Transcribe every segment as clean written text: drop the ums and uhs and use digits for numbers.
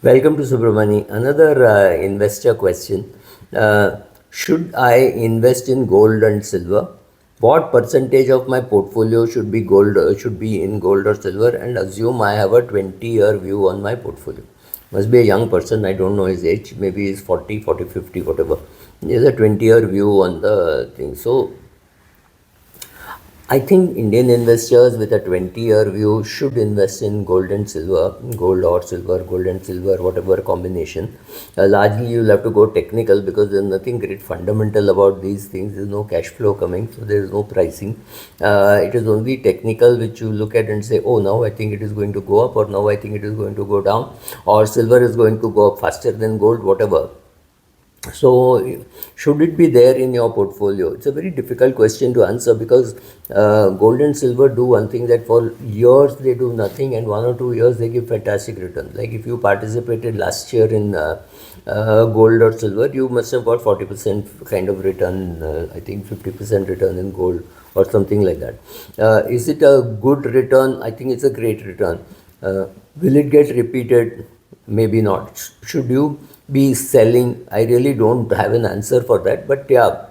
Welcome to Subramani. Another investor question. Should I invest in gold and silver? What percentage of my portfolio should be gold, should be in gold or silver? And assume I have a 20-year view on my portfolio. Must be a young person. I don't know his age. Maybe he's 40, 40, 50, whatever. He has a 20-year view on the thing. So I think Indian investors with a 20-year view should invest in gold and silver, gold or silver, gold and silver, whatever combination. Largely, you'll have to go technical because there's nothing great fundamental about these things. There's no cash flow coming, so there is no pricing. It is only technical, which you look at and say, oh, now I think it is going to go up, or now I think it is going to go down, or silver is going to go up faster than gold, whatever. So, should it be there in your portfolio? It's a very difficult question to answer because gold and silver do one thing that for years they do nothing, and 1 or 2 years they give fantastic return. Like if you participated last year in gold or silver, you must have got 40% kind of return, I think 50% return in gold or something like that. Is it a good return? I think it's a great return. Will it get repeated? Maybe not. Should you be selling? I really don't have an answer for that, but yeah,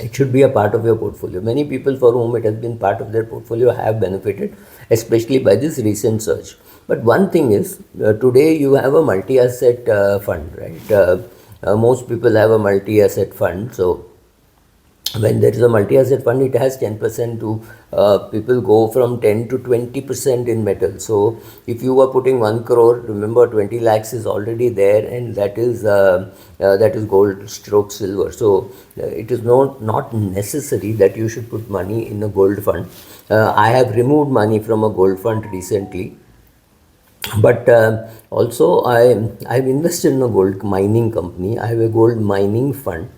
it should be a part of your portfolio. Many people for whom it has been part of their portfolio have benefited, especially by this recent surge. But one thing is, today you have a multi-asset fund, right? Most people have a multi-asset fund, so when there is a multi-asset fund, it has 10% to people go from 10 to 20% in metal. So if you are putting 1 crore, remember 20 lakhs is already there, and that is gold stroke silver. So it is not necessary that you should put money in a gold fund. I have removed money from a gold fund recently, but also I've invested in a gold mining company. I have a gold mining fund,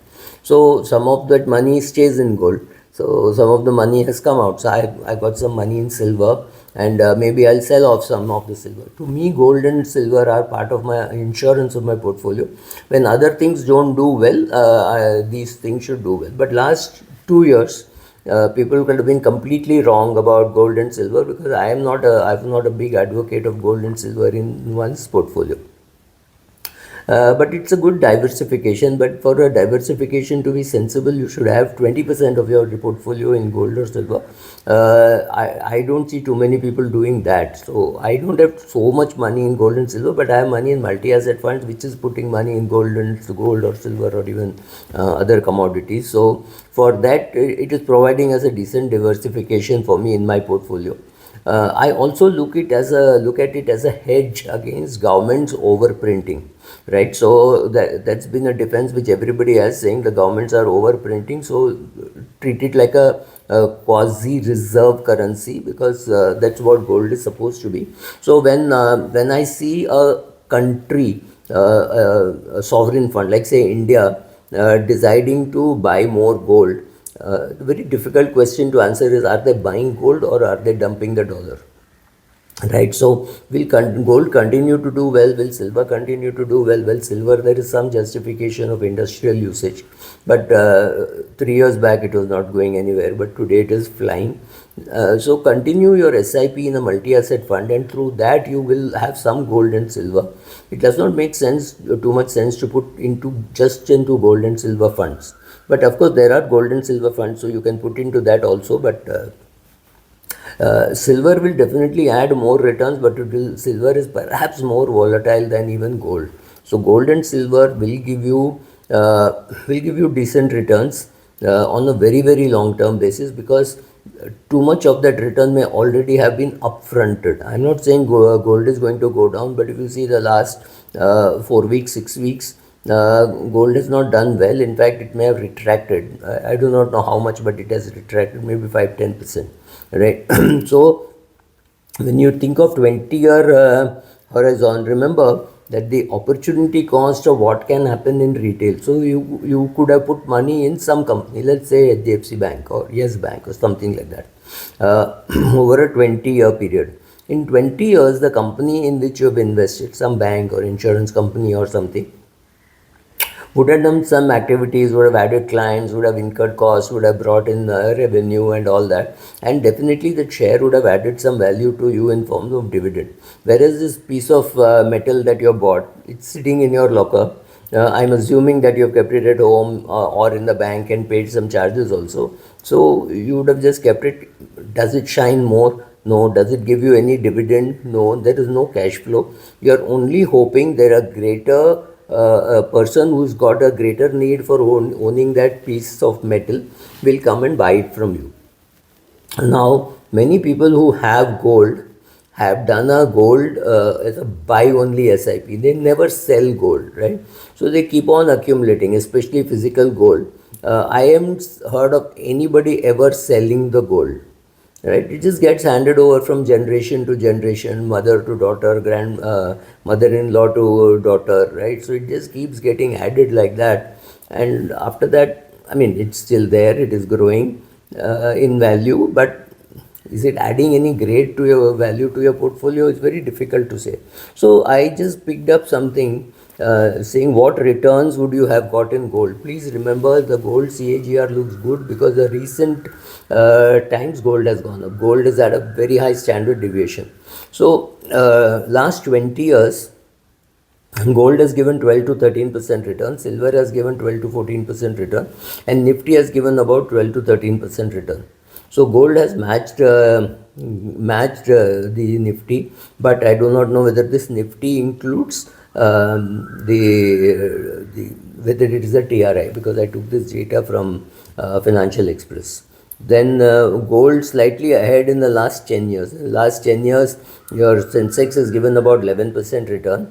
so some of that money stays in gold, so some of the money has come out. So I got some money in silver, and maybe I'll sell off some of the silver. To me, gold and silver are part of my insurance of my portfolio. When other things don't do well, these things should do well. But last 2 years, people could have been completely wrong about gold and silver, because I'm not a big advocate of gold and silver in one's portfolio. But it's a good diversification. But for a diversification to be sensible, you should have 20% of your portfolio in gold or silver. I don't see too many people doing that. So I don't have so much money in gold and silver, but I have money in multi-asset funds, which is putting money in gold or silver or even other commodities. So for that, it is providing us a decent diversification for me in my portfolio. I also look at it as a hedge against government's overprinting, right? So that's been a defense which everybody has, saying the governments are overprinting, so treat it like a quasi reserve currency, because that's what gold is supposed to be. So when I see a country, a sovereign fund like say India, deciding to buy more gold, the very difficult question to answer is, are they buying gold or are they dumping the dollar? Right. So will gold continue to do well? Will silver continue to do well? Well, silver, there is some justification of industrial usage, but 3 years back it was not going anywhere, but today it is flying. So continue your SIP in a multi-asset fund, and through that you will have some gold and silver. It does not make sense, too much sense, to put into gold and silver funds. But of course, there are gold and silver funds, so you can put into that also. But silver will definitely add more returns, but silver is perhaps more volatile than even gold. So gold and silver will give you decent returns on a very very long term basis, because too much of that return may already have been upfronted. I'm not saying gold is going to go down, but if you see the last 4 weeks, 6 weeks, gold has not done well. In fact, it may have retracted. I do not know how much, but it has retracted maybe 5-10%. Right. So when you think of 20-year horizon, remember that the opportunity cost of what can happen in retail. So you could have put money in some company, let's say HDFC Bank or Yes Bank or something like that, over a 20-year period. In 20 years, the company in which you have invested, some bank or insurance company or something, would have done some activities, would have added clients, would have incurred costs, would have brought in revenue and all that. And definitely the share would have added some value to you in forms of dividend. Whereas this piece of metal that you bought, it's sitting in your locker. I'm assuming that you have kept it at home or in the bank and paid some charges also. So you would have just kept it. Does it shine more? No. Does it give you any dividend? No. There is no cash flow. You are only hoping there are greater a person who's got a greater need for owning that piece of metal will come and buy it from you. Now, many people who have gold have done a gold as a buy only SIP. They never sell gold, right? So they keep on accumulating, especially physical gold. I haven't heard of anybody ever selling the gold, right? It just gets handed over from generation to generation, mother to daughter, mother-in-law to daughter, right? So it just keeps getting added like that, and after that, I mean, it's still there, it is growing in value, but is it adding any grade to your value to your portfolio? It's very difficult to say. So I just picked up something saying what returns would you have got in gold. Please remember the gold CAGR looks good because the recent times gold has gone up. Gold is at a very high standard deviation. So last 20 years, gold has given 12 to 13% return, silver has given 12 to 14% return, and Nifty has given about 12 to 13% return. So gold has matched the Nifty, but I do not know whether this Nifty includes whether it is a TRI, because I took this data from Financial Express. Then gold slightly ahead in the last 10 years. In the last 10 years, your Sensex has given about 11% return.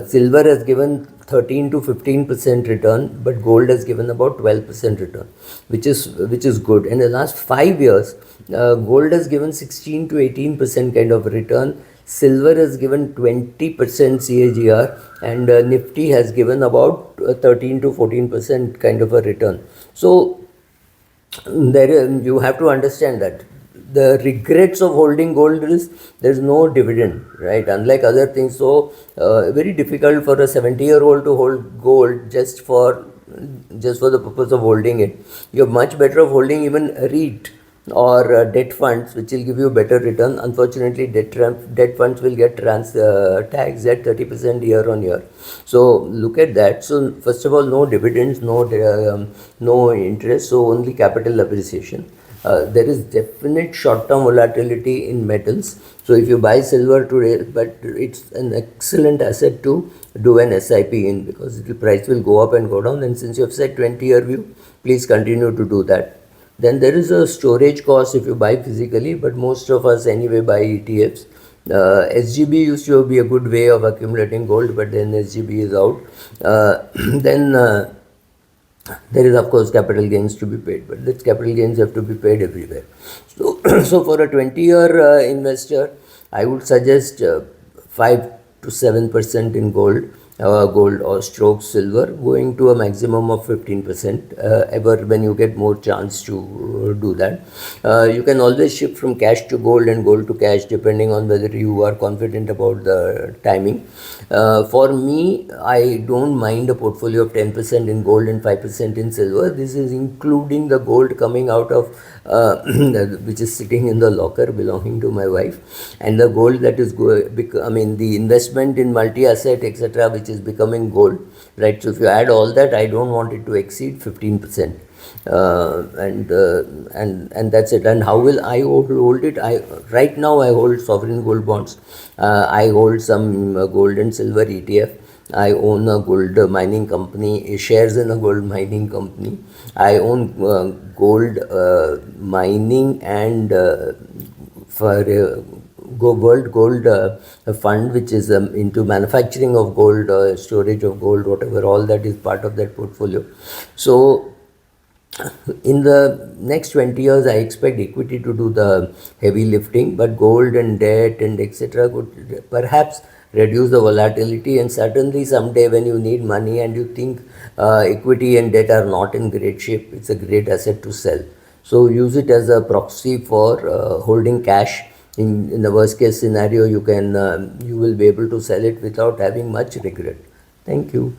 Silver has given 13 to 15% return, but gold has given about 12% return, which is good. In the last 5 years, gold has given 16 to 18% kind of return. Silver has given 20% CAGR, and Nifty has given about 13 to 14% kind of a return. So you have to understand that the regrets of holding gold is there's no dividend, right? Unlike other things. So very difficult for a 70-year-old to hold gold just for the purpose of holding it. You're much better of holding even a REIT or debt funds, which will give you better return. Unfortunately, debt funds will get taxed at 30% year on year. So look at that. So first of all, no dividends, no interest, so only capital appreciation. There is definite short-term volatility in metals. So if you buy silver today, but it's an excellent asset to do an SIP in, because the price will go up and go down. And since you have said 20-year view, please continue to do that. Then there is a storage cost if you buy physically, but most of us anyway buy ETFs. SGB used to be a good way of accumulating gold, but then SGB is out. Then there is of course capital gains to be paid, but that capital gains have to be paid everywhere. So, so for a 20-year investor, I would suggest 5 to 7% in gold, gold or stroke silver, going to a maximum of 15% ever when you get more chance to do that. You can always shift from cash to gold and gold to cash depending on whether you are confident about the timing. For me, I don't mind a portfolio of 10% in gold and 5% in silver. This is including the gold coming out of which is sitting in the locker belonging to my wife, and the gold that is the investment in multi-asset, etc., which is becoming gold, right? So if you add all that, I don't want it to exceed 15%. And that's it. And how will I hold it? Right now I hold sovereign gold bonds. I hold some gold and silver ETF. I own a gold mining company, shares in a gold mining company. I own gold mining and World Gold Fund, which is into manufacturing of gold, storage of gold, whatever, all that is part of that portfolio. So in the next 20 years, I expect equity to do the heavy lifting, but gold and debt and etc. could perhaps reduce the volatility. And certainly someday when you need money and you think equity and debt are not in great shape, it's a great asset to sell. So use it as a proxy for holding cash. In the worst case scenario, you will be able to sell it without having much regret. Thank you.